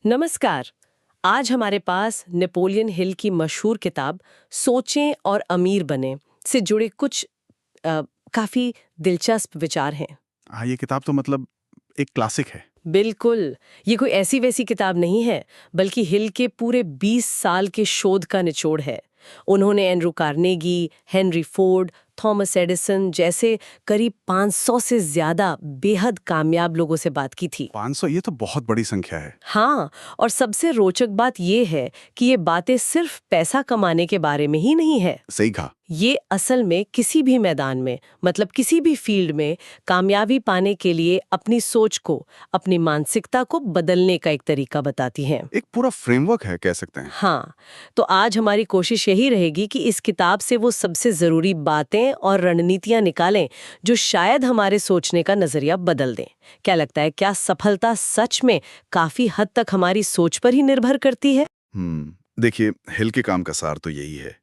नमस्कार। आज हमारे पास नेपोलियन हिल की मशहूर किताब सोचें और अमीर बने से जुड़े कुछ काफी दिलचस्प विचार हैं। हाँ, ये किताब तो मतलब एक क्लासिक है। बिल्कुल, ये कोई ऐसी वैसी किताब नहीं है, बल्कि हिल के पूरे 20 साल के शोध का निचोड़ है। उन्होंने Andrew Carnegie, Henry Ford, Thomas Edison जैसे करीब 500 से ज्यादा बेहद कामयाब लोगों से बात की थी। 500 ये तो बहुत बड़ी संख्या है। हाँ, और सबसे रोचक बात ये है कि ये बातें सिर्फ पैसा कमाने के बारे में ही नहीं है। सही कहा। ये असल में किसी भी मैदान में, मतलब किसी भी फील्ड में कामयाबी पाने के लिए अपनी सोच को, अपनी मानसिकता को बदलने का एक तरीका बताती हैं। एक पूरा फ्रेमवर्क है कह सकते हैं। हाँ, तो आज हमारी कोशिश यही रहेगी कि इस किताब से वो सबसे जरूरी बातें और रणनीतियां निकालें जो शायद हमारे सोचने का नजरिया बदल दें। क्या लगता है, क्या सफलता सच में काफी हद तक हमारी सोच पर ही निर्भर करती है? देखिए, हिल के काम का सार तो यही है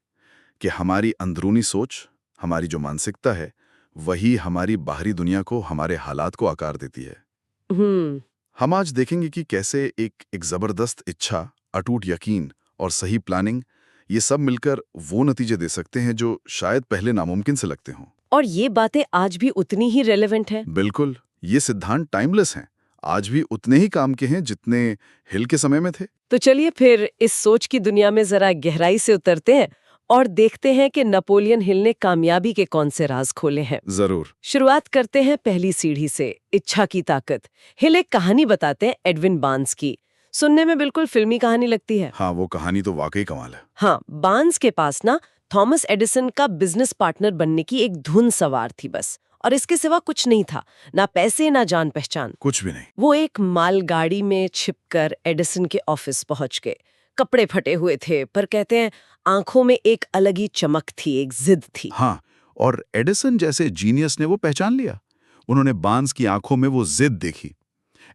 कि हमारी अंदरूनी सोच, हमारी जो मानसिकता है, वही हमारी बाहरी दुनिया को, हमारे हालात को आकार देती है। हम्म। हम आज देखेंगे कि कैसे एक जबरदस्त इच्छा, अटूट यकीन और सही प्लानिंग, ये सब मिलकर वो नतीजे दे सकते हैं जो शायद पहले नामुमकिन से लगते हों। और ये बातें आज भी उतनी ही रेलेवेंट हैं। बिल्कुल, ये सिद्धांत टाइमलेस हैं। आज भी उतने ही काम के हैं जितने हिल के समय में थे। तो चलिए फिर इस सोच की दुनिया में जरा गहराई से उतरते हैं और देखते हैं कि नेपोलियन हिल ने कामयाबी के कौन से राज खोले हैं। जरूर। शुरुआत करते हैं पहली सीढ़ी से, इच्छा की ताकत। हिल एक कहानी बताते हैं एडविन बार्न्स की। सुनने में बिल्कुल फिल्मी कहानी लगती है। हाँ, वो कहानी तो वाकई कमाल है। हाँ, बार्न्स के पास ना थॉमस एडिसन का बिजनेस पार्टनर बनने की एक धुन सवार थी बस, और इसके सिवा कुछ नहीं था, ना पैसे ना जान पहचान। कुछ भी नहीं। वो एक मालगाड़ी में छिपकर एडिसन के ऑफिस पहुंच गए। कपड़े फटे हुए थे, पर कहते हैं आंखों में एक अलग ही चमक थी, एक जिद थी। हाँ, और एडिसन जैसे जीनियस ने वो पहचान लिया। उन्होंने बार्न्स की आंखों में वो जिद देखी।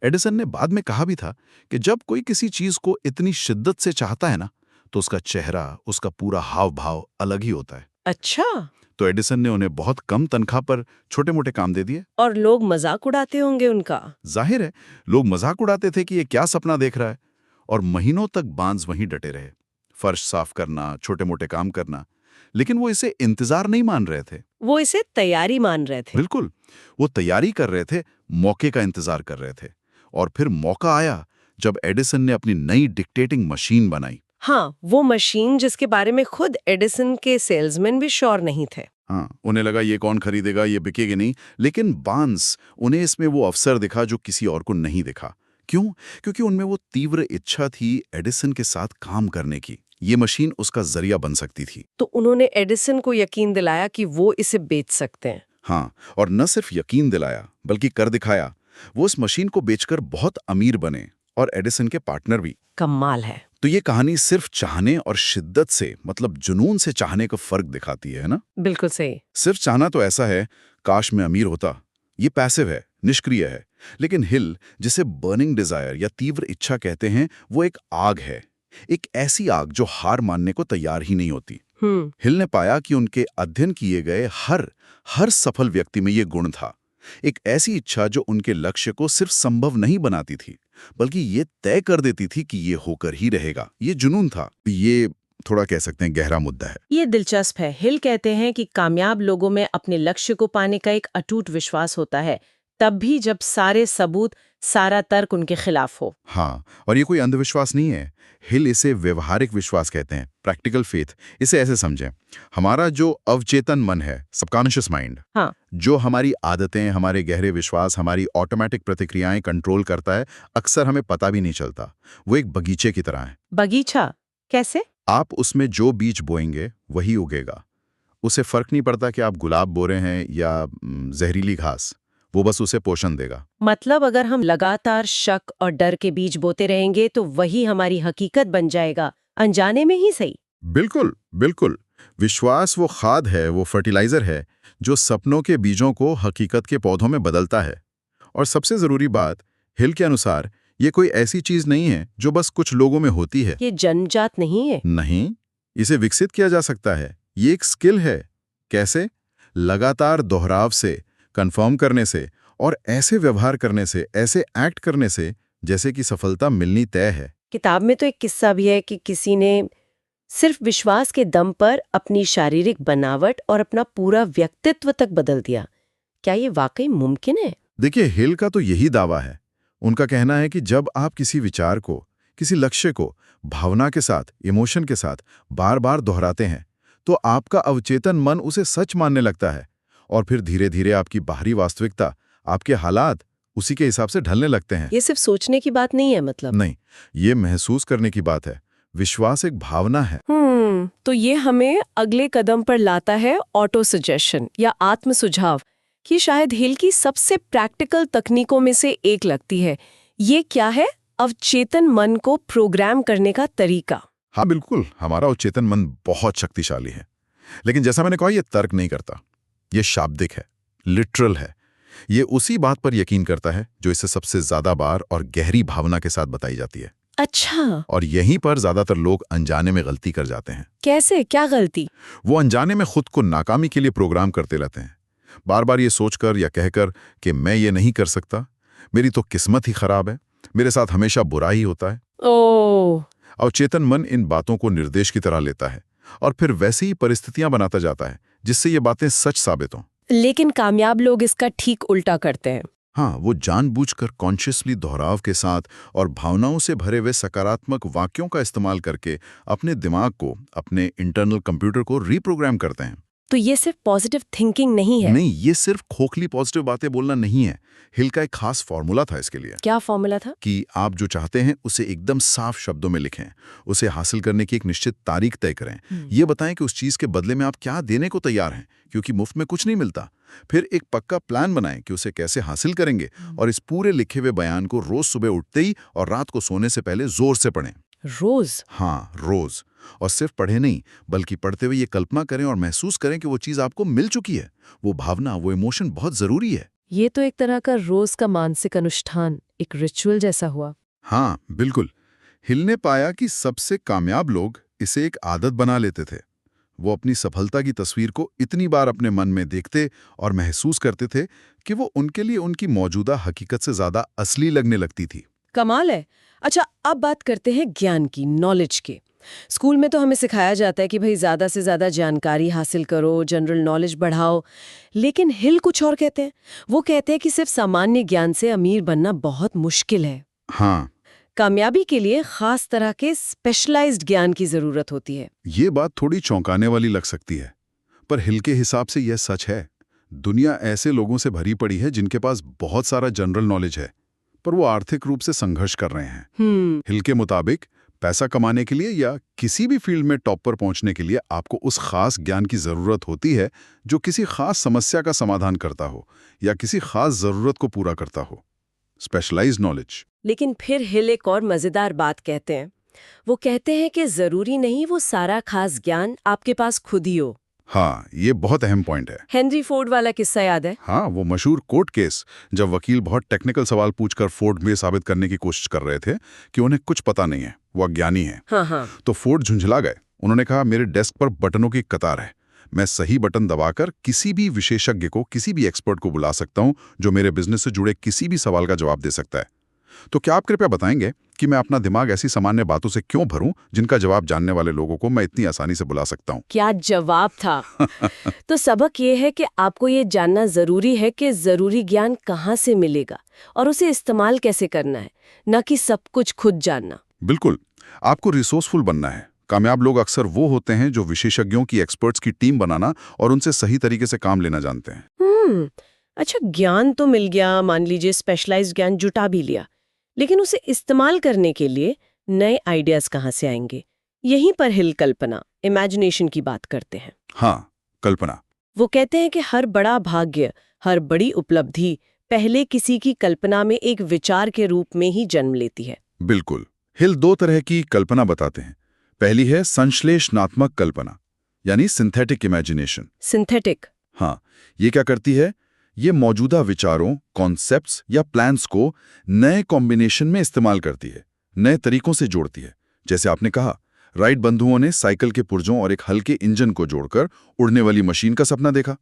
एडिसन ने बाद में कहा भी था कि जब कोई किसी चीज को इतनी शिद्दत से चाहता है ना, तो उसका चेहरा, उसका पूरा हाव भाव अलग ही होता है। अच्छा। तो एडिसन ने उन्हें बहुत कम तनख्वाह पर छोटे-मोटे काम दे दिए। और लोग मजाक उड़ाते होंगे उनका। जाहिर है, लोग मजाक उड़ाते थे कि ये क्या सपना देख रहा है। और महीनों तक बार्न्स वहीं डटे रहे, फर्श साफ करना, छोटे-मोटे काम करना। लेकिन वो इसे इंतजार नहीं मान रहे थे। वो इसे तैयारी मान रहे थे। बिल्कुल, वो तैयारी कर रहे थे, मौके का इंतजार कर रहे थे। और फिर मौका आया जब एडिसन ने अपनी नई डिक्टेटिंग मशीन बनाई। हाँ, वो मशीन जिसके बारे में खुद एडिसन के सेल्समैन भी श्योर नहीं थे। हाँ, उन्हें लगा ये कौन खरीदेगा, ये बिकेगी नहीं। लेकिन बार्न्स, उन्हें इसमें वो अवसर दिखा जो किसी और को नहीं दिखा। क्यों? क्योंकि उनमें वो तीव्र इच्छा थी एडिसन के साथ काम करने की। ये मशीन उसका जरिया बन सकती थी। तो उन्होंने एडिसन को यकीन दिलाया कि वो इसे बेच सकते हैं। हाँ, और न सिर्फ यकीन दिलाया, बल्कि कर दिखाया। वो इस मशीन को बेचकर बहुत अमीर बने, और एडिसन के पार्टनर भी। कमाल है। तो ये कहानी सिर्फ चाहने और शिद्दत से, मतलब जुनून से चाहने का फर्क दिखाती है ना? बिल्कुल सही। सिर्फ चाहना तो ऐसा है, काश मैं अमीर होता। ये पैसिव है, निष्क्रिय है। लेकिन हिल, जिसे बर्निंग डिजायर या तीव्र इच्छा कहते हैं, वो एक आग है। एक ऐसी आग जो हार मानने को तैयार ही नहीं होती। हिल ने पाया कि उनके अध्ययन किए गए हर सफल व्यक्ति में ये गुण था। एक ऐसी इच्छा जो उनके लक्ष्य को सिर्फ संभव नहीं बनाती थी, बल्कि ये तय कर देती थी कि ये होकर ही रहेगा। ये जुनून था। ये थोड़ा कह सकते हैं गहरा मुद्दा है। ये दिलचस्प है। हिल कहते हैं कि कामयाब लोगों में अपने लक्ष्य को पाने का एक अटूट विश्वास होता है, तब भी जब सारे सबूत, सारा तर्क उनके खिलाफ हो। हाँ, और ये कोई अंधविश्वास नहीं है। हिल इसे व्यवहारिक विश्वास कहते हैं, प्रैक्टिकल फेथ। इसे ऐसे समझें, हमारा जो अवचेतन मन है, सबकॉन्शियस माइंड, हाँ। जो हमारी आदतें, हमारे गहरे विश्वास, हमारी ऑटोमेटिक प्रतिक्रियाएं कंट्रोल करता है, अक्सर हमें पता भी नहीं चलता। वो एक बगीचे की तरह है। बगीचा कैसे? आप उसमें जो बीज बोएंगे वही उगेगा। उसे फर्क नहीं पड़ता कि आप गुलाब बो रहे हैं या जहरीली घास, वो बस उसे पोषण देगा। मतलब अगर हम लगातार शक और डर के बीज बोते रहेंगे तो वही हमारी हकीकत बन जाएगा, अनजाने में ही सही। बिल्कुल, बिल्कुल। विश्वास वो खाद है, वो फर्टिलाइजर है जो सपनों के बीजों को हकीकत के पौधों में बदलता है। और सबसे जरूरी बात, हिल के अनुसार ये कोई ऐसी चीज नहीं है जो बस कुछ लोगों में होती है। ये जन्मजात नहीं है। नहीं, इसे विकसित किया जा सकता है। ये एक स्किल है। कैसे? लगातार दोहराव से, कंफर्म करने से और ऐसे व्यवहार करने से, ऐसे एक्ट करने से जैसे कि सफलता मिलनी तय है। किताब में तो एक किस्सा भी है कि किसी ने सिर्फ विश्वास के दम पर अपनी शारीरिक बनावट और अपना पूरा व्यक्तित्व तक बदल दिया। क्या ये वाकई मुमकिन है? देखिए, हिल का तो यही दावा है। उनका कहना है कि जब आप किसी विचार को, किसी लक्ष्य को भावना के साथ, इमोशन के साथ बार बार दोहराते हैं, तो आपका अवचेतन मन उसे सच मानने लगता है और फिर धीरे धीरे आपकी बाहरी वास्तविकता, आपके हालात उसी के हिसाब से ढलने लगते हैं। ये सिर्फ सोचने की बात नहीं है मतलब? नहीं, ये महसूस करने की बात है। विश्वास एक भावना है। तो ये हमें अगले कदम पर लाता है ऑटो सजेशन या आत्म सुझाव, कि शायद हिल की सबसे प्रैक्टिकल तकनीकों में से एक लगती है। ये क्या है? अवचेतन मन को प्रोग्राम करने का तरीका। हाँ बिल्कुल, हमारा अवचेतन मन बहुत शक्तिशाली है, लेकिन जैसा मैंने कहा, ये तर्क नहीं करता। ये शाब्दिक है, लिटरल है। ये उसी बात पर यकीन करता है जो इसे सबसे ज्यादा बार और गहरी भावना के साथ बताई जाती है। अच्छा। और यहीं पर ज्यादातर लोग अनजाने में गलती कर जाते हैं। कैसे? क्या गलती? वो अनजाने में खुद को नाकामी के लिए प्रोग्राम करते रहते हैं, बार बार ये सोचकर या कहकर कि मैं ये नहीं कर सकता, मेरी तो किस्मत ही खराब है, मेरे साथ हमेशा बुरा ही होता है। ओह। अवचेतन मन इन बातों को निर्देश की तरह लेता है और फिर वैसी ही परिस्थितियां बनाता जाता है जिससे ये बातें सच साबित हों। लेकिन कामयाब लोग इसका ठीक उल्टा करते हैं। हाँ, वो जानबूझकर कॉन्शियसली दोहराव के साथ और भावनाओं से भरे हुए सकारात्मक वाक्यों का इस्तेमाल करके अपने दिमाग को, अपने इंटरनल कंप्यूटर को रीप्रोग्राम करते हैं। तो ये सिर्फ पॉजिटिव थिंकिंग नहीं है? नहीं, ये सिर्फ खोखली पॉजिटिव बातें बोलना नहीं है। हिल का एक खास फॉर्मूला था इसके लिए। क्या फॉर्मूला था? कि आप जो चाहते हैं उसे एकदम साफ शब्दों में लिखें, उसे हासिल करने की एक निश्चित तारीख तय करें, ये बताएं कि उस चीज के बदले में आप क्या देने को तैयार हैं, क्योंकि मुफ्त में कुछ नहीं मिलता। फिर एक पक्का प्लान बनाएं कि उसे कैसे हासिल करेंगे, और इस पूरे लिखे हुए बयान को रोज सुबह उठते ही और रात को सोने से पहले जोर से पढ़ें। रोज? हाँ, रोज। और सिर्फ पढ़े नहीं, बल्कि पढ़ते हुए ये कल्पना करें और महसूस करें कि वो चीज आपको मिल चुकी है। वो भावना, वो इमोशन बहुत जरूरी है। ये तो एक तरह का रोज का मानसिक अनुष्ठान, एक रिचुअल जैसा हुआ। हाँ बिल्कुल। हिल ने पाया कि सबसे कामयाब लोग इसे एक आदत बना लेते थे। वो अपनी सफलता की तस्वीर को इतनी बार अपने मन में देखते और महसूस करते थे कि वो उनके लिए उनकी मौजूदा हकीकत से ज्यादा असली लगने लगती थी। कमाल है। अच्छा, अब बात करते हैं ज्ञान की, नॉलेज की। स्कूल में तो हमें सिखाया जाता है कि भाई ज्यादा से ज्यादा जानकारी हासिल करो, जनरल नॉलेज बढ़ाओ। लेकिन हिल कुछ और कहते हैं। वो कहते हैं कि सिर्फ सामान्य ज्ञान से अमीर बनना बहुत मुश्किल है। हाँ, कामयाबी के लिए खास तरह के स्पेशलाइज्ड ज्ञान की जरूरत होती है। ये बात थोड़ी चौंकाने वाली लग सकती है, पर हिल के हिसाब से यह सच है। दुनिया ऐसे लोगों से भरी पड़ी है जिनके पास बहुत सारा जनरल नॉलेज है, पर वो आर्थिक रूप से संघर्ष कर रहे हैं। हिल के मुताबिक पैसा कमाने के लिए या किसी भी फील्ड में टॉप पर पहुंचने के लिए आपको उस खास ज्ञान की जरूरत होती है जो किसी खास समस्या का समाधान करता हो या किसी खास जरूरत को पूरा करता हो। Specialised knowledge. लेकिन फिर हिल एक और मजेदार बात कहते हैं। वो कहते हैं कि जरूरी नहीं वो सारा खास ज्ञान आपके पास खुद ही हो। हाँ, ये बहुत अहम पॉइंट है। हेनरी फोर्ड वाला किस्सा याद है? हाँ, वो मशहूर कोर्ट केस, जब वकील बहुत टेक्निकल सवाल पूछकर फोर्ड में साबित करने की कोशिश कर रहे थे कि उन्हें कुछ पता नहीं है, वो अज्ञानी है। हाँ। तो फोर्ड झुंझला गए। उन्होंने कहा, मेरे डेस्क पर बटनों की कतार है, मैं सही बटन दबाकर किसी भी विशेषज्ञ को, किसी भी एक्सपर्ट को बुला सकता हूं जो मेरे बिजनेस से जुड़े किसी भी सवाल का जवाब दे सकता है। तो क्या आप कृपया बताएंगे कि मैं अपना दिमाग ऐसी सामान्य बातों से क्यों भरूं जिनका जवाब जानने वाले लोगों को मैं इतनी आसानी से बुला सकता हूं? क्या जवाब था। तो सबक ये है कि आपको ये जानना जरूरी है कि जरूरी ज्ञान कहाँ से मिलेगा और उसे इस्तेमाल कैसे करना है, न कि सब कुछ खुद जानना। बिल्कुल, आपको रिसोर्सफुल बनना है। कामयाब लोग अक्सर वो होते हैं जो विशेषज्ञों की, एक्सपर्ट्स की टीम बनाना और उनसे सही तरीके से काम लेना जानते हैं। अच्छा, ज्ञान तो मिल गया, मान लीजिए स्पेशलाइज्ड ज्ञान जुटा भी लिया, लेकिन उसे इस्तेमाल करने के लिए नए आइडियाज कहाँ से आएंगे? यहीं पर हिल कल्पना, इमेजिनेशन की बात करते हैं। हाँ, कल्पना। वो कहते हैं कि हर बड़ा भाग्य, हर बड़ी उपलब्धि पहले किसी की कल्पना में एक विचार के रूप में ही जन्म लेती है। बिल्कुल। हिल दो तरह की कल्पना बताते हैं। पहली है संश्लेषणात्मक कल्पना, यानी सिंथेटिक इमेजिनेशन। सिंथेटिक? हाँ, ये क्या करती है? ये मौजूदा विचारों, कॉन्सेप्ट्स या प्लान्स को नए कॉम्बिनेशन में इस्तेमाल करती है, नए तरीकों से जोड़ती है। जैसे आपने कहा, राइट बंधुओं ने साइकिल के पुर्जों और एक हल्के इंजन को जोड़कर उड़ने वाली मशीन का सपना देखा।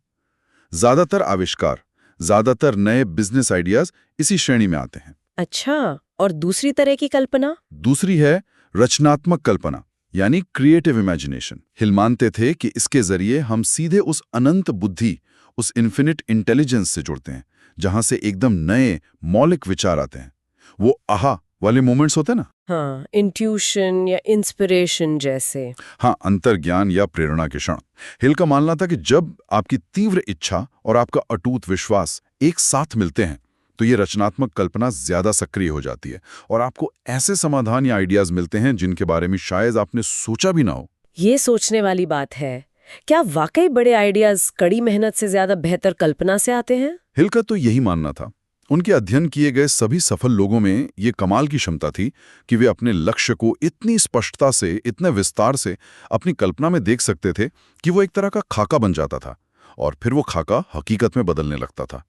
ज्यादातर आविष्कार, ज्यादातर नए बिजनेस आइडियाज इसी श्रेणी में आते हैं। अच्छा, और दूसरी तरह की कल्पना? दूसरी है रचनात्मक कल्पना, यानी क्रिएटिव इमेजिनेशन। हिल मानते थे कि इसके जरिए हम सीधे उस अनंत बुद्धि, उस इन्फिनिट इंटेलिजेंस से जुड़ते हैं, जहां से एकदम नए मौलिक विचार आते हैं। वो आहा वाले मोमेंट्स होते हैं ना। हाँ, इंट्यूशन या इंस्पिरेशन जैसे। हाँ, अंतर्ज्ञान या प्रेरणा के क्षण। हिल का मानना था कि जब आपकी तीव्र इच्छा और आपका अटूट विश्वास एक साथ मिलते हैं तो ये रचनात्मक कल्पना ज्यादा सक्रिय हो जाती है और आपको ऐसे समाधान या आइडियाज मिलते हैं जिनके बारे में शायद आपने सोचा भी ना हो। ये सोचने वाली बात है। क्या वाकई बड़े आइडियाज कड़ी मेहनत से ज्यादा बेहतर कल्पना से आते हैं? हिल का तो यही मानना था। उनके अध्ययन किए गए सभी सफल लोगों में ये कमाल की क्षमता थी कि वे अपने लक्ष्य को इतनी स्पष्टता से, इतने विस्तार से अपनी कल्पना में देख सकते थे कि वो एक तरह का खाका बन जाता था और फिर वो खाका हकीकत में बदलने लगता था।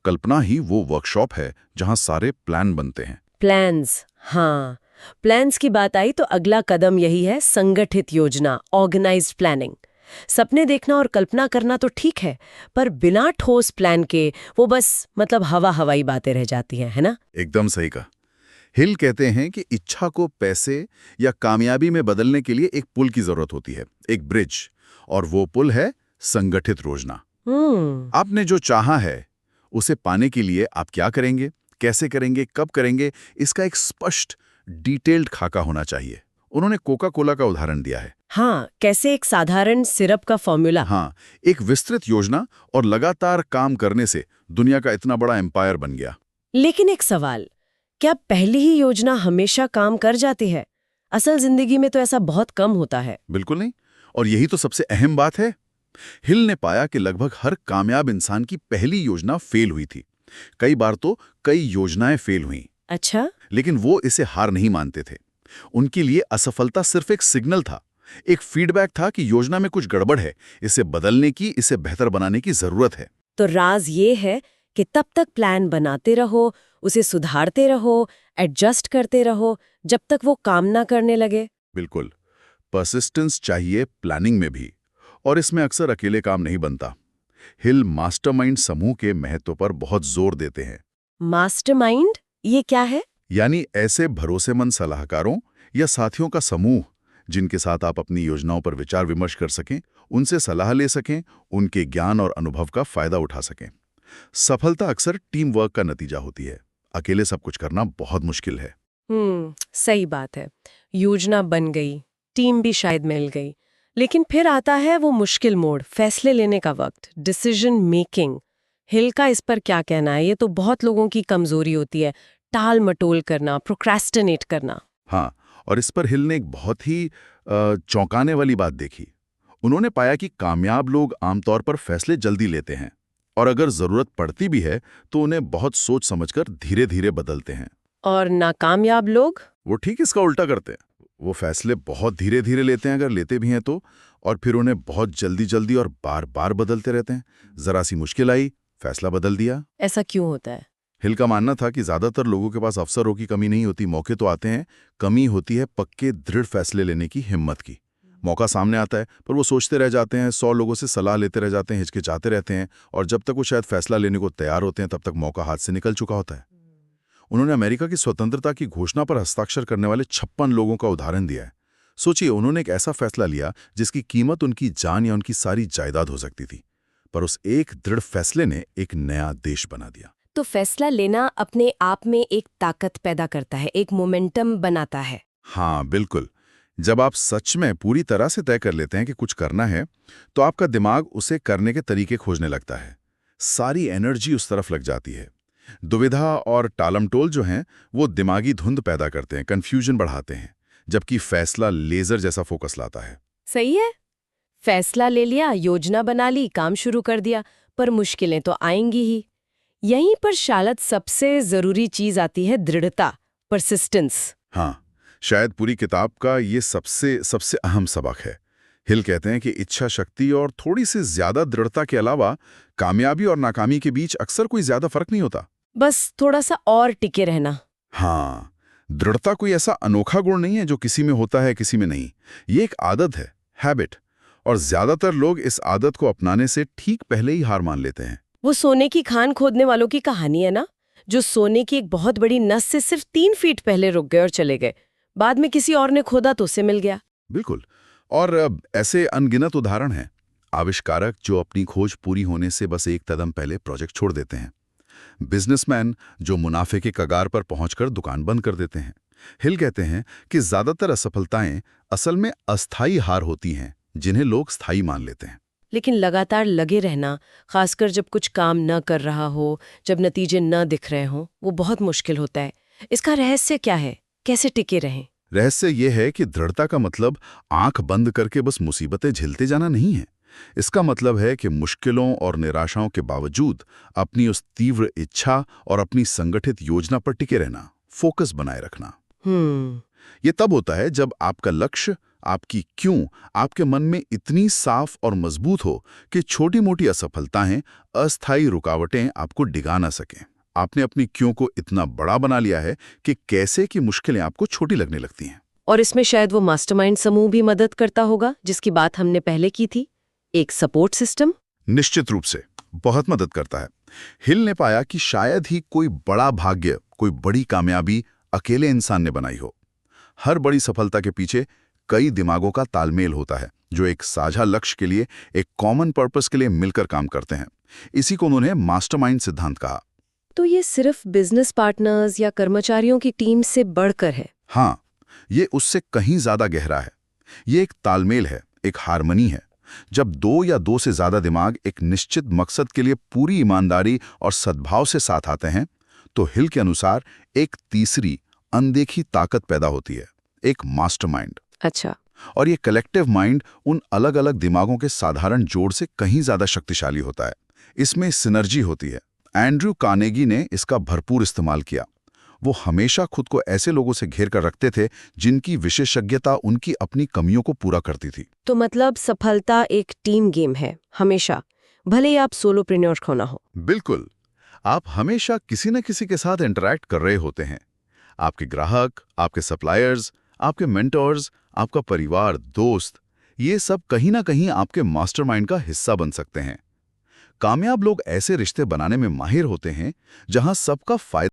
कल्पना ही वो वर्कशॉप है जहां सारे प्लान बनते हैं। प्लान्स, हाँ। प्लान्स की बात आई तो अगला कदम यही है, संगठित योजना, ऑर्गेनाइज्ड प्लानिंग। सपने देखना और कल्पना करना तो ठीक है, पर बिना ठोस प्लान के वो बस मतलब हवा हवाई बातें रह जाती हैं, है ना? एकदम सही कहा। हिल कहते हैं कि इच्छा को पैसे या कामयाबी में बदलने के लिए एक पुल की जरूरत होती है, एक ब्रिज, और वो पुल है संगठित योजना। आपने जो चाहा है उसे पाने के लिए आप क्या करेंगे, कैसे करेंगे, कब करेंगे, इसका एक स्पष्ट डिटेल्ड खाका होना चाहिए। उन्होंने कोका कोला का उदाहरण दिया है। हाँ, कैसे एक साधारण सिरप का फॉर्मूला। हाँ, एक विस्तृत योजना और लगातार काम करने से दुनिया का इतना बड़ा एम्पायर बन गया। लेकिन एक सवाल, क्या पहली ही योजना हमेशा काम कर जाती है? असल जिंदगी में तो ऐसा बहुत कम होता है। बिल्कुल नहीं, और यही तो सबसे अहम बात है। हिल ने पाया कि लगभग हर कामयाब इंसान की पहली योजना फेल हुई थी। कई बार तो कई योजनाएं फेल हुई। अच्छा? लेकिन वो इसे हार नहीं मानते थे। उनके लिए असफलता सिर्फ एक सिग्नल था, एक फीडबैक था कि योजना में कुछ गड़बड़ है, इसे बदलने की, इसे बेहतर बनाने की जरूरत है। तो राज ये है कि तब तक प्लान बनाते रहो, उसे सुधारते रहो, एडजस्ट करते रहो, जब तक वो काम ना करने लगे। बिल्कुल, परसिस्टेंस चाहिए प्लानिंग में भी, और इसमें अक्सर अकेले काम नहीं बनता। हिल मास्टरमाइंड समूह के महत्व पर बहुत जोर देते हैं। मास्टरमाइंड, ये क्या है? यानी ऐसे भरोसेमंद सलाहकारों या साथियों का समूह जिनके साथ आप अपनी योजनाओं पर विचार विमर्श कर सकें, उनसे सलाह ले सकें, उनके ज्ञान और अनुभव का फायदा उठा सकें। सफलता अक्सर टीम वर्क का नतीजा होती है। अकेले सब कुछ करना बहुत मुश्किल है। सही बात है। योजना बन गई, टीम भी शायद मिल गई, लेकिन फिर आता है वो मुश्किल मोड़, फैसले लेने का वक्त, डिसीजन मेकिंग। हिल का इस पर क्या कहना है? ये तो बहुत लोगों की कमजोरी होती है, टाल मटोल करना, प्रोक्रेस्टिनेट करना। हाँ, और इस पर हिल ने एक बहुत ही चौंकाने वाली बात देखी। उन्होंने पाया कि कामयाब लोग आमतौर पर फैसले जल्दी लेते हैं और अगर जरूरत पड़ती भी है तो उन्हें बहुत सोच समझकर धीरे धीरे बदलते हैं। और नाकामयाब लोग? वो ठीक इसका उल्टा करते हैं। वो फैसले बहुत धीरे धीरे लेते हैं, अगर लेते भी हैं तो, और फिर उन्हें बहुत जल्दी जल्दी और बार बार बदलते रहते हैं। जरा सी मुश्किल आई, फैसला बदल दिया। ऐसा क्यों होता है? हिल का मानना था कि ज्यादातर लोगों के पास अवसरों की कमी नहीं होती, मौके तो आते हैं, कमी होती है पक्के दृढ़ फैसले लेने की हिम्मत की। मौका सामने आता है पर वो सोचते रह जाते हैं, 100 लोगों से सलाह लेते रह जाते हैं, हिचकिचाते रहते हैं, और जब तक वो शायद फैसला लेने को तैयार होते हैं तब तक मौका हाथ से निकल चुका होता है। उन्होंने अमेरिका की स्वतंत्रता की घोषणा पर हस्ताक्षर करने वाले 56 लोगों का उदाहरण दिया है। सोचिए, उन्होंने एक ऐसा फैसला लिया जिसकी कीमत उनकी जान या उनकी सारी जायदाद हो सकती थी, पर उस एक दृढ़ फैसले ने एक नया देश बना दिया। तो फैसला लेना अपने आप में एक ताकत पैदा करता है, एक मोमेंटम बनाता है। हाँ बिल्कुल। जब आप सच में पूरी तरह से तय कर लेते हैं कि कुछ करना है, तो आपका दिमाग उसे करने के तरीके खोजने लगता है। सारी एनर्जी उस तरफ लग जाती है। दुविधा और टालमटोल जो हैं, वो दिमागी धुंध पैदा करते हैं, कंफ्यूजन बढ़ाते हैं, जबकि फैसला लेजर जैसा फोकस लाता है। सही है। फैसला ले लिया, योजना बना ली, काम शुरू कर दिया, पर मुश्किलें तो आएंगी ही। यहीं पर शायद सबसे जरूरी चीज आती है, दृढ़ता, परसिस्टेंस। हाँ, शायद पूरी किताब का ये सबसे अहम सबक है। हिल कहते हैं कि इच्छा शक्ति और थोड़ी सी ज्यादा दृढ़ता के अलावा कामयाबी और नाकामी के बीच अक्सर कोई ज्यादा फर्क नहीं होता, बस थोड़ा सा और टिके रहना। हाँ, दृढ़ता कोई ऐसा अनोखा गुण नहीं है जो किसी में होता है किसी में नहीं। ये एक आदत है, हैबिट, और ज्यादातर लोग इस आदत को अपनाने से ठीक पहले ही हार मान लेते हैं। वो सोने की खान खोदने वालों की कहानी है ना, जो सोने की एक बहुत बड़ी नस से सिर्फ 3 फीट पहले रुक गए और चले गए। बाद में किसी और ने खोदा तो उसे मिल गया। बिल्कुल। और ऐसे अनगिनत उदाहरण हैं। आविष्कारक जो अपनी खोज पूरी होने से बस एक कदम पहले प्रोजेक्ट छोड़ देते हैं। बिजनेसमैन जो मुनाफे के कगार पर पहुंचकर दुकान बंद कर देते हैं। हिल कहते हैं कि ज्यादातर असफलताएं असल में अस्थायी हार होती हैं, जिन्हें लोग स्थायी मान लेते हैं। लेकिन लगातार लगे रहना, खासकर जब कुछ काम न कर रहा हो, जब नतीजे न दिख रहे हों, वो बहुत मुश्किल होता है। इसका रहस्य क्या है? कैसे टिके रहें? रहस्य ये है कि दृढ़ता का मतलब आंख बंद करके बस मुसीबतें झेलते जाना नहीं है। इसका मतलब है कि मुश्किलों और निराशाओं के बावजूद अपनी उस तीव्र इच्छा और अपनी संगठित योजना पर टिके रहना, फोकस बनाए रखना। ये तब होता है जब आपका लक्ष्य, आपकी क्यों, आपके मन में इतनी साफ और मजबूत हो कि छोटी-मोटी असफलताएं, अस्थायी रुकावटें आपको डिगा ना सकें। आपने अपनी क्यों को इतना बड़ा बना लिया है कि कैसे की मुश्किलें आपको छोटी लगने लगती हैं। और इसमें शायद वो मास्टरमाइंड समूह भी मदद करता होगा, जिसकी बात हमने पहले की थी। एक सपोर्ट सिस्टम। निश्चित रूप से बहुत मदद करता है। हिल ने पाया कि शायद ही कोई बड़ा भाग्य, कोई बड़ी कामयाबी अकेले इंसान ने बनाई हो। हर बड़ी सफलता के पीछे कई दिमागों का तालमेल होता है, जो एक साझा लक्ष्य के लिए, एक कॉमन पर्पस के लिए मिलकर काम करते हैं। इसी को उन्होंने मास्टरमाइंड सिद्धांत कहा। तो ये सिर्फ बिजनेस पार्टनर्स या कर्मचारियों की टीम से बढ़कर है? हाँ, ये उससे कहीं ज्यादा गहरा है। ये एक तालमेल है, एक हार्मनी है। जब दो या दो से ज्यादा दिमाग एक निश्चित मकसद के लिए पूरी ईमानदारी और सद्भाव से साथ आते हैं, तो हिल के अनुसार एक तीसरी अनदेखी ताकत पैदा होती है, एक मास्टरमाइंड। अच्छा। और ये कलेक्टिव माइंड उन अलग अलग दिमागों के साधारण जोड़ से कहीं ज्यादा शक्तिशाली होता है। इसमें सिनर्जी होती है। एंड्रयू कार्नेगी ने इसका भरपूर इस्तेमाल किया। वो हमेशा खुद को ऐसे लोगों से घेर कर रखते थे जिनकी विशेषज्ञता उनकी अपनी कमियों को पूरा करती थी। तो मतलब सफलता एक टीम गेम है हमेशा, भले ही आप सोलोप्रेन्योर क्यों ना हो। बिल्कुल। आप हमेशा किसी न किसी के साथ इंटरैक्ट कर रहे होते हैं। आपके ग्राहक, आपके सप्लायर्स, आपके मेंटर्स, आपका परिवार, दोस्त, ये सब कहीं ना कहीं आपके मास्टरमाइंड का हिस्सा बन सकते हैं। कामयाब लोग ऐसे रिश्ते बनाने में माहिर होते हैं जहां सबका फायदा